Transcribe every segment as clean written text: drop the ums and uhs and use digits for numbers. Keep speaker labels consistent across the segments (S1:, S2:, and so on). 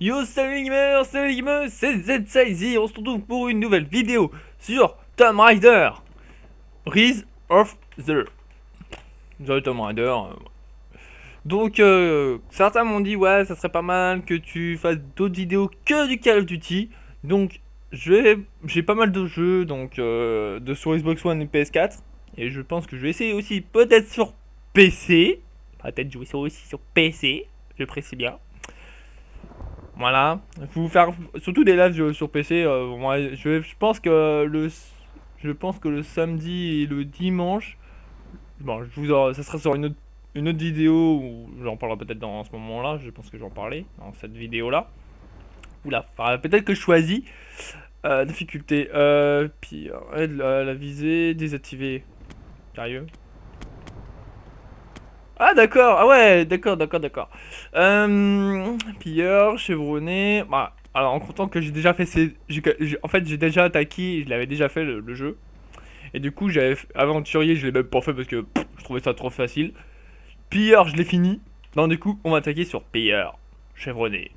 S1: Yo, salut les gamers, c'est Z-Size, on se retrouve pour une nouvelle vidéo sur Tomb Raider Rise of the Tomb Raider. Donc, certains m'ont dit, ouais, ça serait pas mal que tu fasses d'autres vidéos que du Call of Duty. Donc, j'ai pas mal de jeux, donc, de sur Xbox One et PS4. Et je pense que je vais essayer aussi, peut-être sur PC. Peut-être jouer aussi sur PC, je précise bien. Voilà, il faut vous faire surtout des lives sur PC. Moi, je pense que le samedi et le dimanche, bon, ça sera sur une autre vidéo où j'en parlerai peut-être dans ce moment-là. Je pense que j'en parlais dans cette vidéo-là. Oula, peut-être que je choisis difficulté. Puis la visée désactivée. Sérieux? Ah d'accord, ah ouais, d'accord. Pilleur, chevronné. Bah, alors en comptant que j'ai déjà fait en fait j'ai déjà attaqué, je l'avais déjà fait le jeu. Et du coup j'avais aventurier, je l'ai même pas fait parce que je trouvais ça trop facile. Pilleur, je l'ai fini. Donc du coup on va attaquer sur pilleur, chevronné.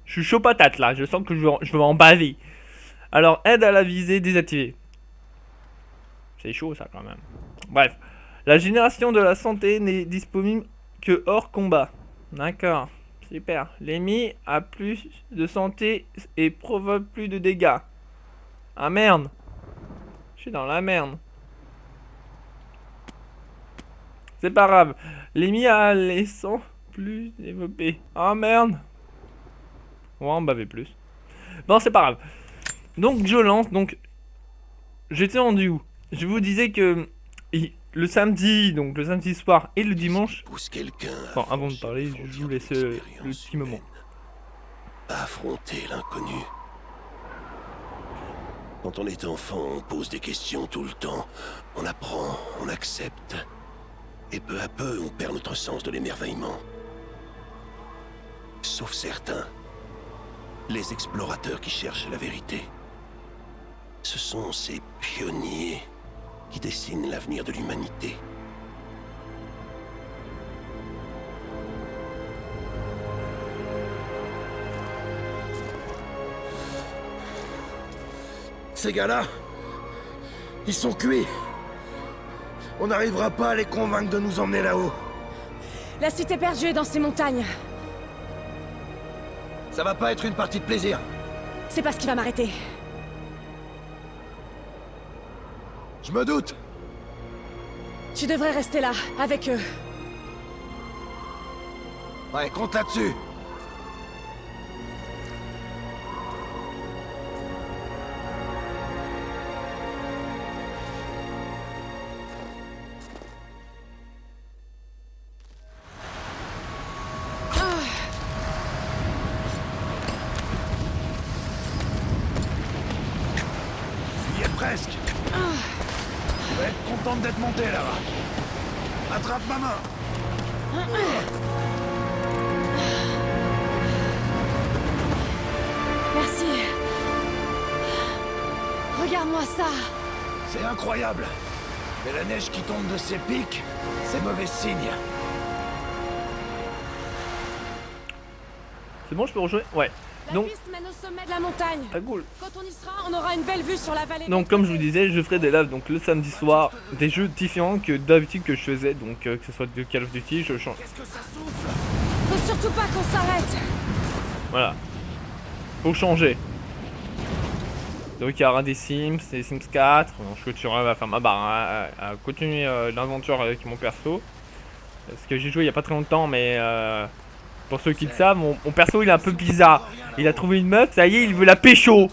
S1: Je suis chaud patate là, je sens que je vais en baver. Alors aide à la visée désactivée. C'est chaud ça quand même. Bref. La génération de la santé n'est disponible que hors combat. D'accord, super. L'ennemi a plus de santé et provoque plus de dégâts. Ah merde. Je suis dans la merde. C'est pas grave. L'ennemi a les sangs plus développés. Ah merde. On va en baver plus. Bon, c'est pas grave. Donc je lance. Donc j'étais rendu où? Je vous disais que le samedi soir et le dimanche. Bon, avant de parler, je vous laisse le petit moment.
S2: Affronter l'inconnu. Quand on est enfant, on pose des questions tout le temps. On apprend, on accepte. Et peu à peu, on perd notre sens de l'émerveillement. Sauf certains. Les explorateurs qui cherchent la vérité. Ce sont ces pionniers qui dessinent l'avenir de l'humanité.
S3: Ces gars-là, ils sont cuits. On n'arrivera pas à les convaincre de nous emmener là-haut.
S4: La cité perdue est dans ces montagnes.
S3: Ça va pas être une partie de plaisir.
S4: C'est pas ce qui va m'arrêter.
S3: Je me doute.
S4: Tu devrais rester là, avec eux.
S3: Ouais, compte là-dessus. Il y est presque. Tu vas être contente d'être montée là-bas. Attrape ma main.
S4: Merci. Regarde-moi ça.
S3: C'est incroyable. Mais la neige qui tombe de ces pics, c'est mauvais signe.
S1: C'est bon, je peux rejouer? Ouais.
S4: La
S1: Donc,
S4: piste mène au sommet de la montagne.
S1: ah, cool.
S4: Quand on y sera, on aura une belle vue sur la vallée.
S1: Donc comme je vous disais, je ferai des lives donc le samedi soir, des jeux différents que d'habitude que je faisais, donc que ce soit de Call of Duty, je change.
S3: Qu'est-ce que ça souffle?
S4: Faut surtout pas qu'on s'arrête.
S1: Voilà. Faut changer. Donc il y aura des Sims 4. Donc, je continuerai à faire ma barre, hein, à continuer l'aventure avec mon perso. Parce que j'ai joué il y a pas très longtemps, mais pour ceux qui le savent, mon perso il est un peu bizarre. Il a trouvé une meuf, ça y est, il veut la pécho.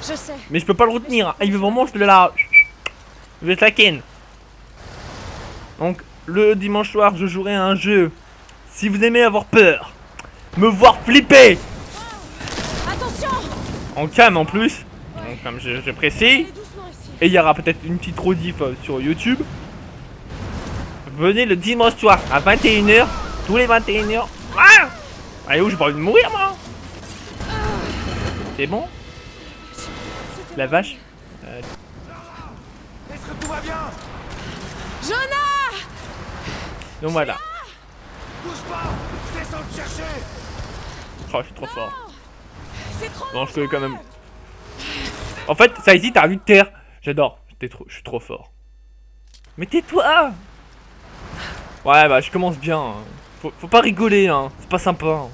S4: Je sais.
S1: Mais je peux pas le retenir, hein. Il veut vraiment se la... Il veut se la ken. Donc le dimanche soir je jouerai à un jeu. Si vous aimez avoir peur, me voir flipper,
S4: Attention.
S1: en cam en plus, donc comme j'apprécie.
S4: Allez doucement ici.
S1: Et il y aura peut-être une petite rediff sur YouTube. Venez le dimanche soir à 21h, tous les 21h. Ah, allez où, j'ai pas envie de mourir moi. C'est bon? La vache.
S3: Est-ce que tout va bien?
S4: Jonah.
S1: Donc voilà.
S3: Bouge pas! Descends te chercher!
S1: Oh, je suis trop fort.
S4: C'est trop
S1: Non, je connais quand même.
S4: dangereux.
S1: En fait, ça hésite, t'as vu de terre. J'adore. Je suis trop fort. Mais tais-toi. Ouais, bah je commence bien. Hein. Faut pas rigoler, hein. C'est pas sympa. Hein.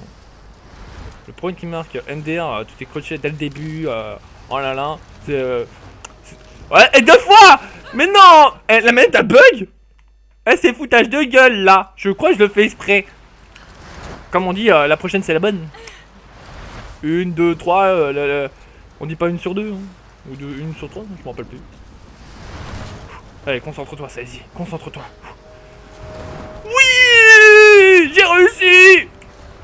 S1: Le premier qui marque MDR, tout est crochet dès le début. Oh là là. C'est. Ouais, et 2 fois. Mais non. La manette a bug. C'est foutage de gueule là. Je crois que je le fais exprès. Comme on dit, la prochaine c'est la bonne. 1, 2, 3. On dit pas 1 sur 2. Hein. Ou 1 sur 3, je m'en rappelle plus. Allez, concentre-toi, Saïzi, concentre-toi. Oui, j'ai réussi.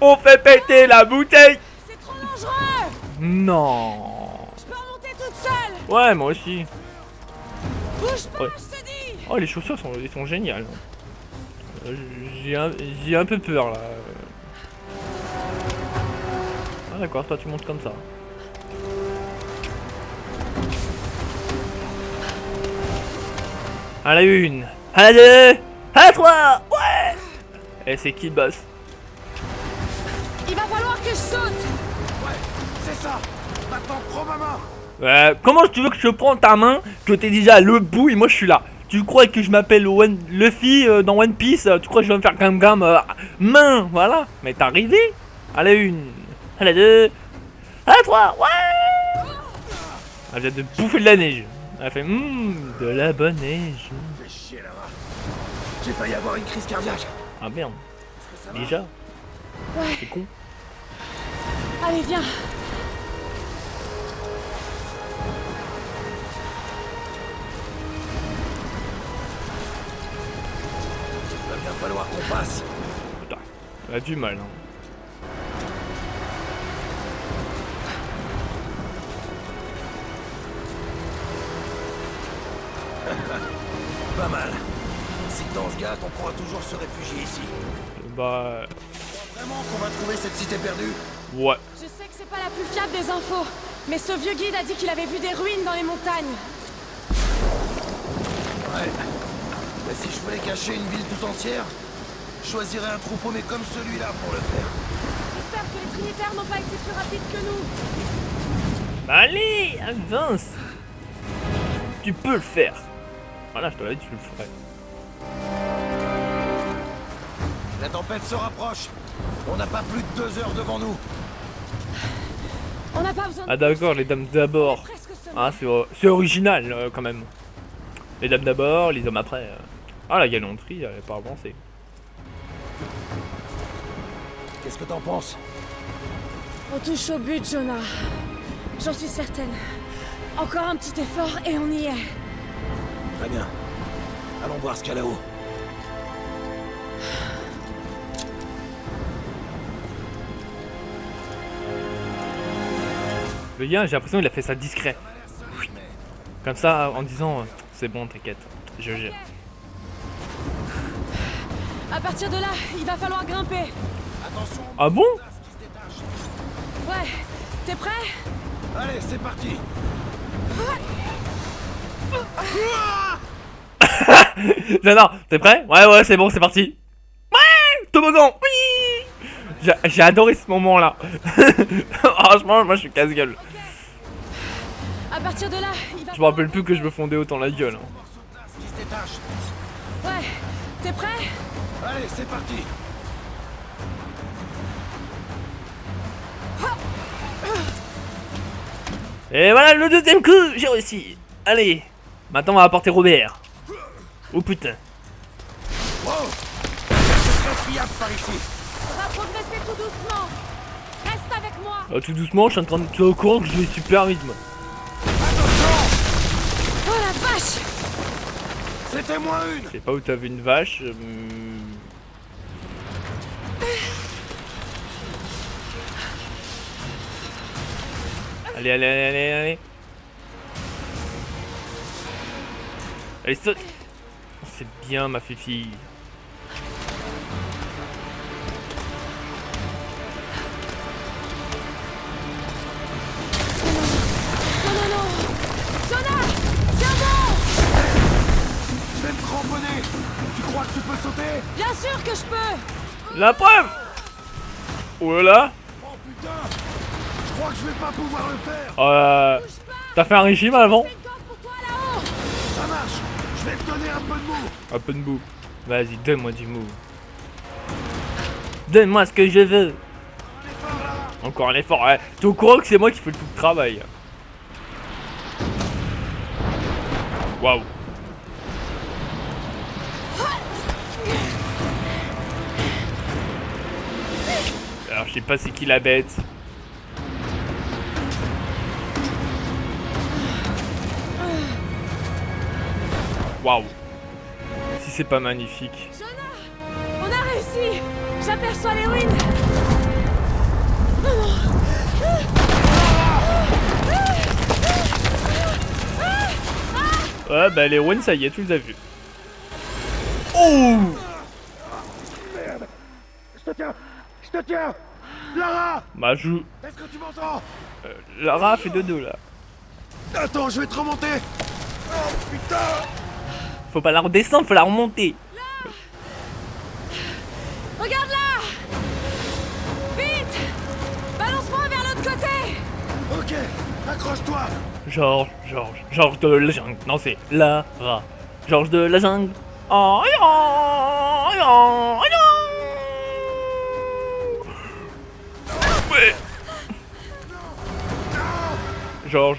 S1: On fait péter la bouteille.
S4: C'est trop dangereux.
S1: Non.
S4: Je peux remonter toute seule.
S1: Ouais, moi aussi.
S4: Bouge pas,
S1: Ouais.
S4: je te dis.
S1: Oh, les chaussures sont géniales. J'ai un peu peur là. Ah d'accord, toi tu montes comme ça. À la 1, à la 2, à la 3. Ouais. Et c'est qui le boss?
S4: Il va falloir que je saute.
S3: Ouais, c'est ça. Maintenant, prends ma main.
S1: Comment tu veux que je prends ta main que t'es déjà à l'autre bout et moi je suis là? Tu crois que je m'appelle Luffy dans One Piece? Tu crois que je vais me faire gam main? Voilà. Mais t'es arrivé? À la 1, à la 2, à la 3. Ouais. Elle vient de bouffer de la neige. Elle fait de la bonne neige.
S3: Fais chier là-bas. J'ai failli avoir une crise cardiaque.
S1: Ah merde.
S3: Est-ce que ça va?
S1: Déjà?
S4: Ouais.
S1: C'est con.
S4: Allez, viens.
S3: Il va bien falloir qu'on passe.
S1: Putain. Elle a du mal. Hein.
S3: Pas mal. Si t'en se gâte, on pourra toujours se réfugier ici.
S1: Bah.
S3: Vraiment qu'on va trouver cette cité perdue?
S1: Ouais.
S4: Je sais que c'est pas la plus fiable des infos, mais ce vieux guide a dit qu'il avait vu des ruines dans les montagnes.
S3: Ouais. Mais si je voulais cacher une ville tout entière, je choisirais un troupeau mais comme celui-là pour le faire.
S4: J'espère que les Trinitaires n'ont pas été plus rapides que nous.
S1: Bah allez, avance. Tu peux le faire. Voilà, je te l'ai dit, tu le ferais.
S3: La tempête se rapproche. On n'a pas plus de 2 heures devant nous.
S4: On n'a pas besoin de...
S1: Ah d'accord, les dames d'abord.
S4: Presque semé.
S1: Ah, c'est original quand même. Les dames d'abord, les hommes après. Ah, la galanterie, elle est pas avancée.
S3: Qu'est-ce que t'en penses?
S4: On touche au but, Jonah. J'en suis certaine. Encore un petit effort et on y est.
S3: Très bien. Allons voir ce qu'il y a là-haut.
S1: Le gars, j'ai l'impression qu'il a fait ça discret. Comme ça, en disant c'est bon, t'inquiète, je gère.
S4: À partir de là, il va falloir grimper.
S3: Attention.
S1: Ah bon?
S3: Place qui se détache.
S4: Ouais, t'es prêt?
S3: Allez, c'est parti.
S1: J'adore, t'es prêt? Ouais, c'est bon, c'est parti. Ouais, toboggan, oui. J'ai adoré ce moment-là. Franchement, moi je suis casse-gueule.
S4: À partir de là, il va...
S1: Je me rappelle plus que je me fondais autant la gueule. Hein.
S3: Morceau de glace qui se détache.
S4: Ouais, t'es prêt?
S3: Allez, c'est parti.
S1: Et voilà le deuxième coup, j'ai réussi. Allez, maintenant on va apporter Robert. Oh putain.
S3: Wow. C'est très friable par ici.
S4: On va progresser tout doucement. Reste avec moi.
S1: Tout doucement, je suis en train de... Tu es au courant que je vais super vite moi.
S3: Attention.
S4: Oh la vache!
S3: C'était moins une.
S1: Je sais pas où t'avais une vache. Allez, allez. Allez, saute. C'est bien ma fifi.
S4: Non! Jonah! Tiens bon!
S3: Je vais me cramponner. Tu crois que tu peux sauter?
S4: Bien sûr que je peux!
S1: La preuve. Oh là là.
S3: Oh putain. crois que je vais pas pouvoir le faire?
S1: T'as fait un régime avant?
S4: C'est le camp pour toi là-haut.
S3: Ça marche. Je vais te donner un peu de mou.
S1: Un peu de boue. Vas-y, donne-moi du mou. Donne-moi ce que je veux.
S3: Un effort, Lara.
S1: Encore un effort, ouais. T'es au courant que c'est moi qui fais tout le travail. Waouh. Alors je sais pas c'est qui la bête. Waouh. Si c'est pas magnifique.
S4: Jonah, on a réussi. J'aperçois les ruines.
S1: Ouais bah les ruines ça y est, tu les as vues. Oh.
S3: Je te tiens. Je te tiens. Lara.
S1: Bah je...
S3: Est-ce que tu m'entends?
S1: Lara a fait 2-2 là.
S3: Attends, je vais te remonter. Oh putain.
S1: Faut pas la redescendre, faut la remonter.
S4: Regarde là. Vite. Balance-moi vers l'autre côté.
S3: Ok, accroche-toi.
S1: Georges de la jungle. Non c'est Lara. Georges de la jungle. Oh, oh, oh, ouais. Georges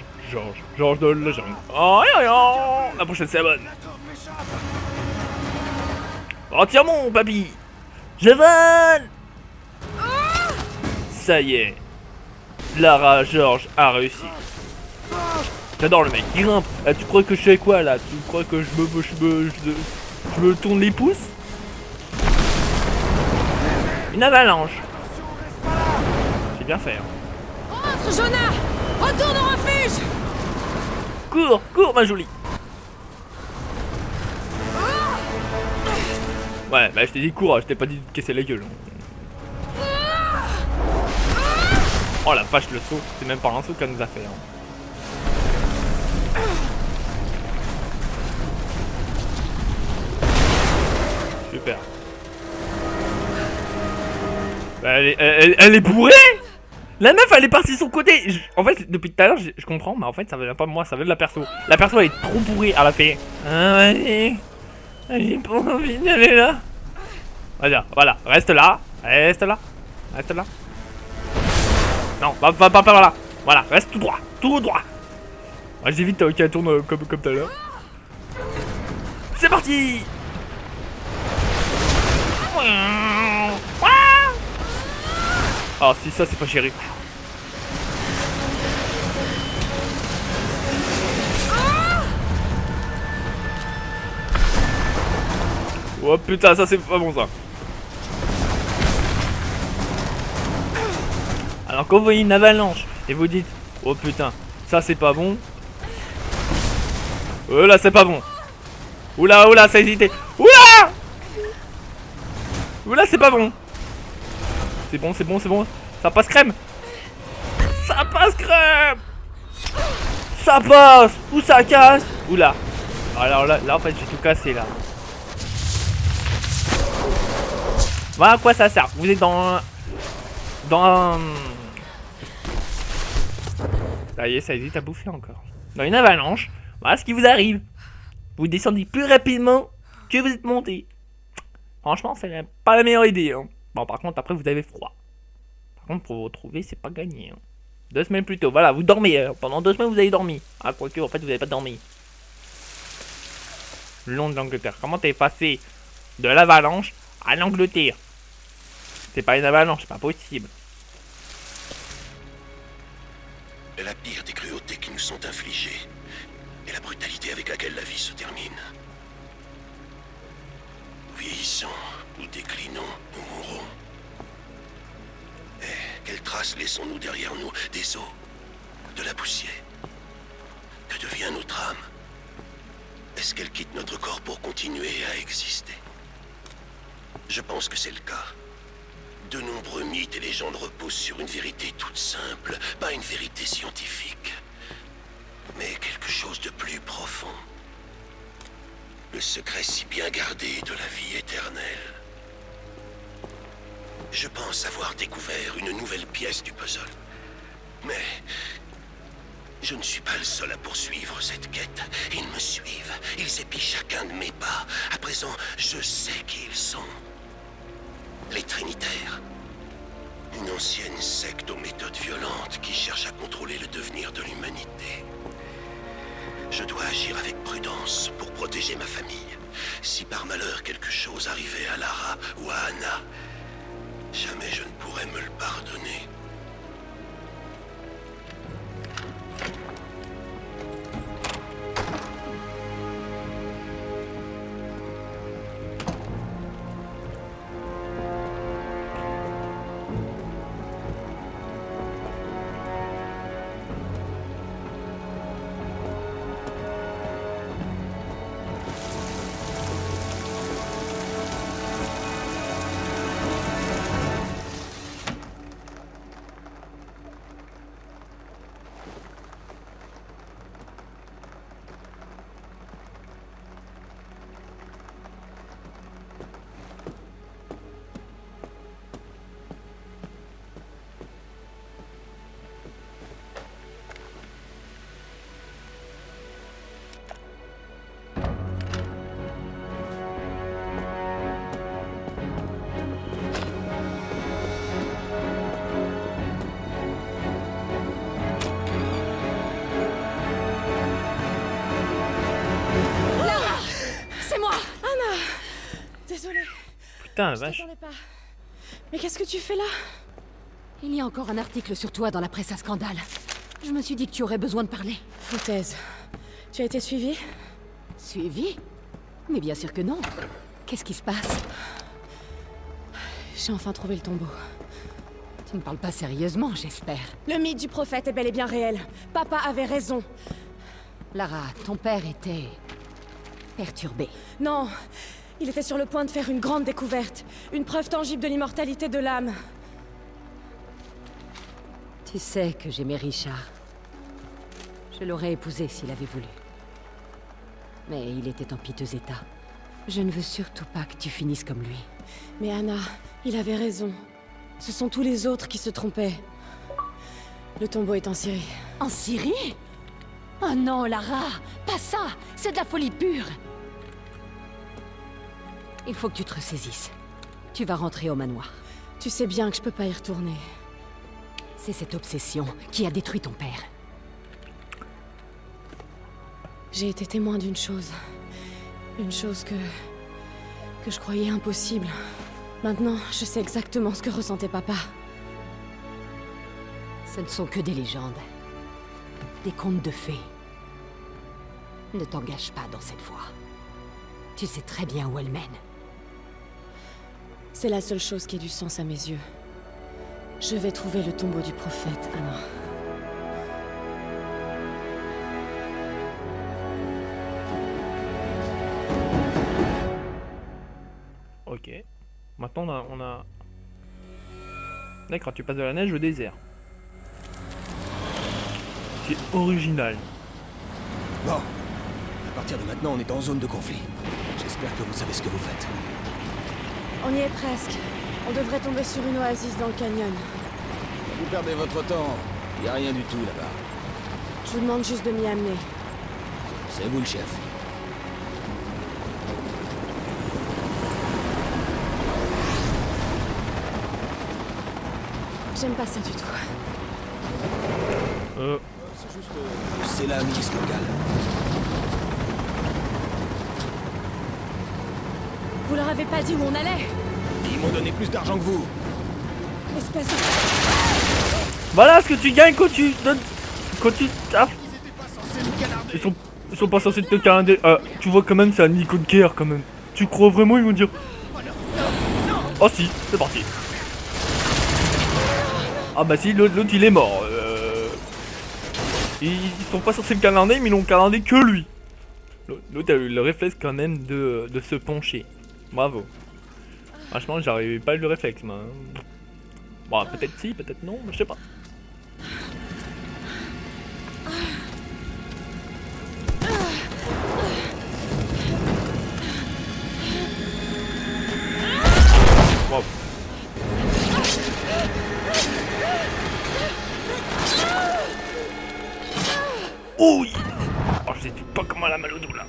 S1: de la jungle. Oh, la prochaine c'est la bonne.
S3: D'accord, m'échappe.
S1: Oh tiens mon papy. Je vole. Ça y est. Lara Georges a réussi. J'adore le mec, grimpe. Ah, tu crois que je fais quoi là? Tu crois que je me tourne les pouces? Une avalanche. J'ai bien fait. Hein.
S4: Rentre, Jonah. Retourne au refuge.
S1: Cours ma jolie. Ouais, bah je t'ai dit cours, je t'ai pas dit de te casser la gueule. Oh la vache, le saut, c'est même pas un saut qu'elle nous a fait. Hein. Super. Bah, elle est bourrée. La meuf elle est partie de son côté. En fait depuis tout à l'heure je comprends, mais en fait ça vient pas de moi, ça vient de la perso. La perso elle est trop bourrée, elle a fait ah, vas-y, j'ai pas envie d'aller là. Vas-y, voilà, reste là. Non, va par là. Voilà, reste tout droit. Ouais, j'évite qu'elle tourne comme tout à l'heure. C'est parti. Ah si ça c'est pas géré. Oh putain ça c'est pas bon ça. Alors quand vous voyez une avalanche et vous dites oh putain ça c'est pas bon. Oh là c'est pas bon. Oula ça a hésité. Oula c'est pas bon. C'est bon. Ça passe crème. Ça passe. Ou ça casse. Oula. Alors là en fait j'ai tout cassé là. Voilà à quoi ça sert. Vous êtes dans ça y est, ça hésite à bouffer encore. Dans une avalanche, voilà ce qui vous arrive. Vous descendez plus rapidement que vous êtes monté. Franchement, c'est pas la meilleure idée. Hein. Bon, par contre, après, vous avez froid. Par contre, pour vous retrouver, c'est pas gagné. Hein. 2 semaines plus tôt, voilà, vous dormez. Pendant 2 semaines, vous avez dormi. Ah, quoique, en fait, vous avez pas dormi. Le long de l'Angleterre. Comment t'es passé de l'avalanche à l'Angleterre? C'est pas une avalanche, c'est pas possible.
S2: La pire des cruautés qui nous sont infligées est la brutalité avec laquelle la vie se termine. Vieillissons ou déclinons, nous mourrons. Et quelles traces laissons-nous derrière nous? Des os, de la poussière. Que devient notre âme? Est-ce qu'elle quitte notre corps pour continuer à exister? Je pense que c'est le cas. De nombreux mythes et légendes reposent sur une vérité toute simple, pas une vérité scientifique, mais quelque chose de plus profond. Le secret si bien gardé de la vie éternelle. Je pense avoir découvert une nouvelle pièce du puzzle. Mais je ne suis pas le seul à poursuivre cette quête. Ils me suivent. Ils épient chacun de mes pas. À présent, je sais qui ils sont. Les Trinitaires. Une ancienne secte aux méthodes violentes qui cherche à contrôler le devenir de l'humanité. Je dois agir avec prudence pour protéger ma famille. Si par malheur quelque chose arrivait à Lara ou à Anna, jamais je ne pourrais me le pardonner.
S4: Désolée,
S1: Putain,
S4: je
S1: vache.
S4: t'attendais pas. Mais qu'est-ce que tu fais là?
S5: Il y a encore un article sur toi dans la presse à scandale. Je me suis dit que tu aurais besoin de parler.
S4: Foutaise. Tu as été suivie?
S5: Suivi? Mais bien sûr que non. Qu'est-ce qui se passe?
S4: J'ai enfin trouvé le tombeau.
S5: Tu ne parles pas sérieusement, j'espère.
S4: Le mythe du prophète est bel et bien réel. Papa avait raison.
S5: Lara, ton père était... perturbé.
S4: Non, il était sur le point de faire une grande découverte. Une preuve tangible de l'immortalité de l'âme.
S5: Tu sais que j'aimais Richard. Je l'aurais épousé s'il avait voulu. Mais il était en piteux état. Je ne veux surtout pas que tu finisses comme lui.
S4: Mais Anna, il avait raison. Ce sont tous les autres qui se trompaient. Le tombeau est en Syrie.
S5: En Syrie? Oh non, Lara! Pas ça! C'est de la folie pure! Il faut que tu te ressaisisses. Tu vas rentrer au manoir.
S4: Tu sais bien que je peux pas y retourner.
S5: C'est cette obsession qui a détruit ton père.
S4: J'ai été témoin d'une chose. Une chose que je croyais impossible. Maintenant, je sais exactement ce que ressentait papa.
S5: Ce ne sont que des légendes. Des contes de fées. Ne t'engage pas dans cette voie. Tu sais très bien où elle mène.
S4: C'est la seule chose qui ait du sens à mes yeux. Je vais trouver le tombeau du prophète, Anna.
S1: Ok. Maintenant on a... D'accord, tu passes de la neige au désert. C'est original.
S3: Bon. À partir de maintenant, on est en zone de conflit. J'espère que vous savez ce que vous faites.
S4: On y est presque. On devrait tomber sur une oasis dans le canyon.
S3: Vous perdez votre temps. Il n'y a rien du tout là-bas.
S4: Je vous demande juste de m'y amener.
S3: C'est vous le chef.
S4: J'aime pas ça du tout.
S3: C'est juste... c'est la milice locale.
S4: Vous leur avez pas dit où on allait?
S3: Ils m'ont donné plus d'argent que vous.
S4: Espèce de...
S1: Voilà ce que tu gagnes quand tu donnes... Quand tu taffes.
S3: Ils étaient pas censés nous canarder.
S1: Ils sont pas censés te calander. Tu vois quand même, c'est un Nico de guerre quand même. Tu crois vraiment ils vont dire... Oh si, c'est parti. Ah bah si, l'autre il est mort. Ils sont pas censés le calander, mais ils l'ont calandé que lui. L'autre a eu le réflexe quand même de se pencher. Bravo. Franchement, j'arrivais pas à eu le réflexe, moi. Bon, peut-être si, peut-être non, je sais pas. Wow. Oh, oh, je sais pas comment elle a mal au dos là.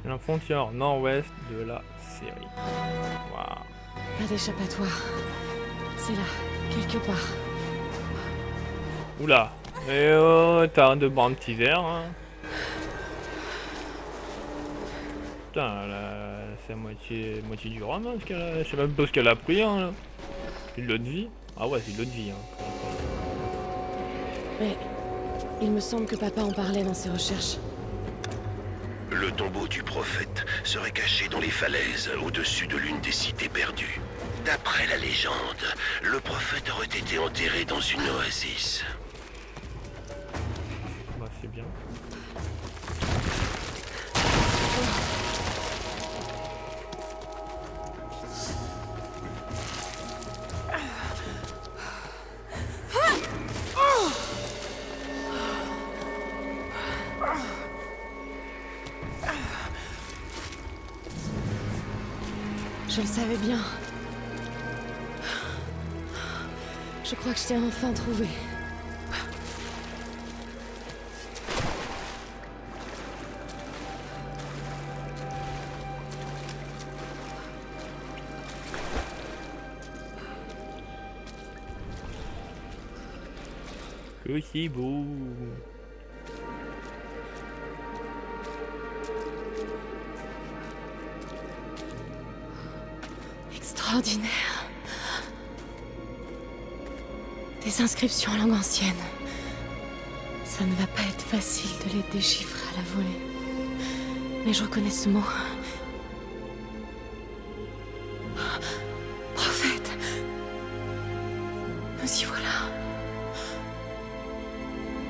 S1: La frontière nord-ouest de la série. Waouh.
S4: Pas d'échappatoire. C'est là, quelque part.
S1: Oula. Et t'as de boire un petit verre. Hein. Putain, c'est moitié du rhum, hein, ce qu'elle a. Je sais même pas ce qu'elle a pris, hein, là. C'est de l'eau de vie. Ah ouais, c'est de l'eau de vie, hein.
S4: Mais il me semble que papa en parlait dans ses recherches.
S2: Le tombeau du prophète serait caché dans les falaises au-dessus de l'une des cités perdues. D'après la légende, le prophète aurait été enterré dans une oasis.
S1: Bah, c'est bien.
S4: Je le savais bien. Je crois que je t'ai enfin trouvé.
S1: Que c'est beau.
S4: Extraordinaire. Des inscriptions en langue ancienne. Ça ne va pas être facile de les déchiffrer à la volée. Mais je reconnais ce mot. Prophète. Nous y voilà.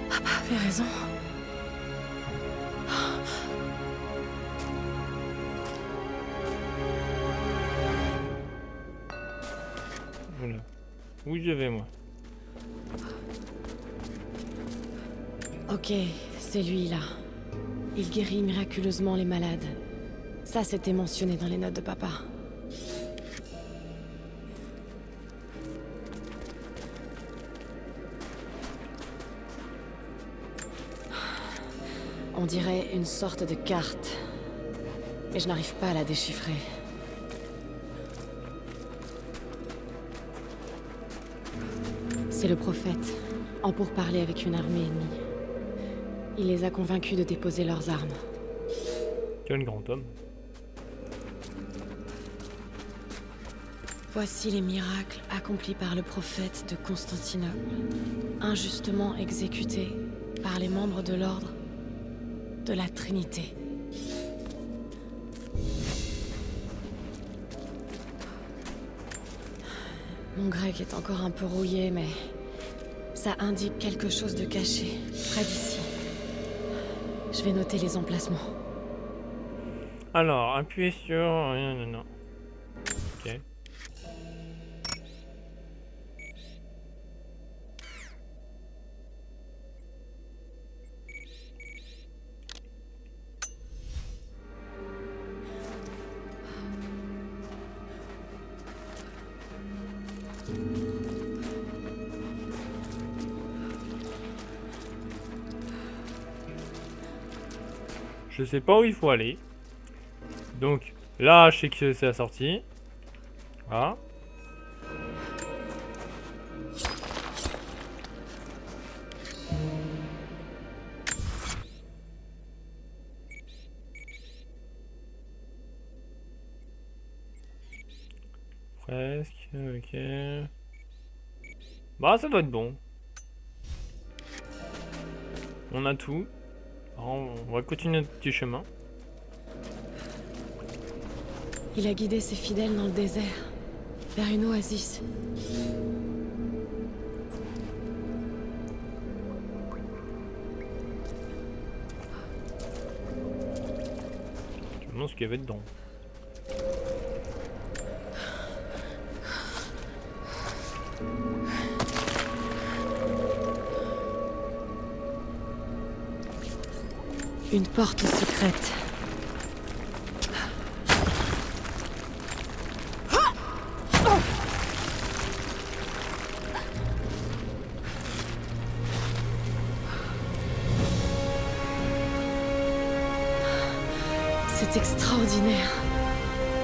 S4: Papa avait raison.
S1: Voilà. Où je vais, moi?
S4: Ok, c'est lui là. Il guérit miraculeusement les malades. Ça, c'était mentionné dans les notes de papa. On dirait une sorte de carte. Mais je n'arrive pas à la déchiffrer. C'est le prophète, en pourparlers avec une armée ennemie. Il les a convaincus de déposer leurs armes.
S1: Quel grand homme.
S4: Voici les miracles accomplis par le prophète de Constantinople, injustement exécuté par les membres de l'ordre de la Trinité. Mon grec est encore un peu rouillé, mais ça indique quelque chose de caché, près d'ici. Je vais noter les emplacements.
S1: Alors, appuyez sur... Non. Ok. Je sais pas où il faut aller. Donc là, je sais que c'est la sortie. Voilà. Presque, ok. Bah ça doit être bon. On a tout. On va continuer notre petit chemin.
S4: Il a guidé ses fidèles dans le désert, vers une oasis.
S1: Je me demande ce qu'il y avait dedans.
S4: Une porte secrète. C'est extraordinaire.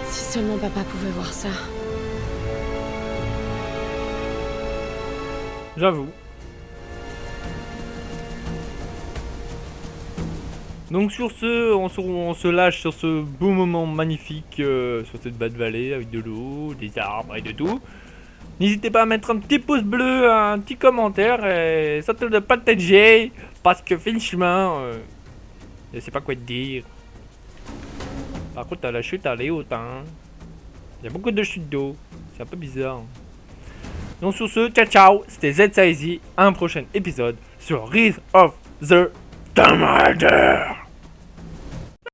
S4: Si seulement papa pouvait voir ça.
S1: J'avoue. Donc sur ce, on se lâche sur ce beau moment magnifique, sur cette belle vallée avec de l'eau, des arbres et de tout. N'hésitez pas à mettre un petit pouce bleu, un petit commentaire et surtout de partager parce que franchement, je sais pas quoi te dire. Par contre, la chute elle est haute, hein. Il y a beaucoup de chutes d'eau, c'est un peu bizarre. Donc sur ce, ciao ciao, c'était ZSaizi, un prochain épisode sur Rise of the Tomb Raider.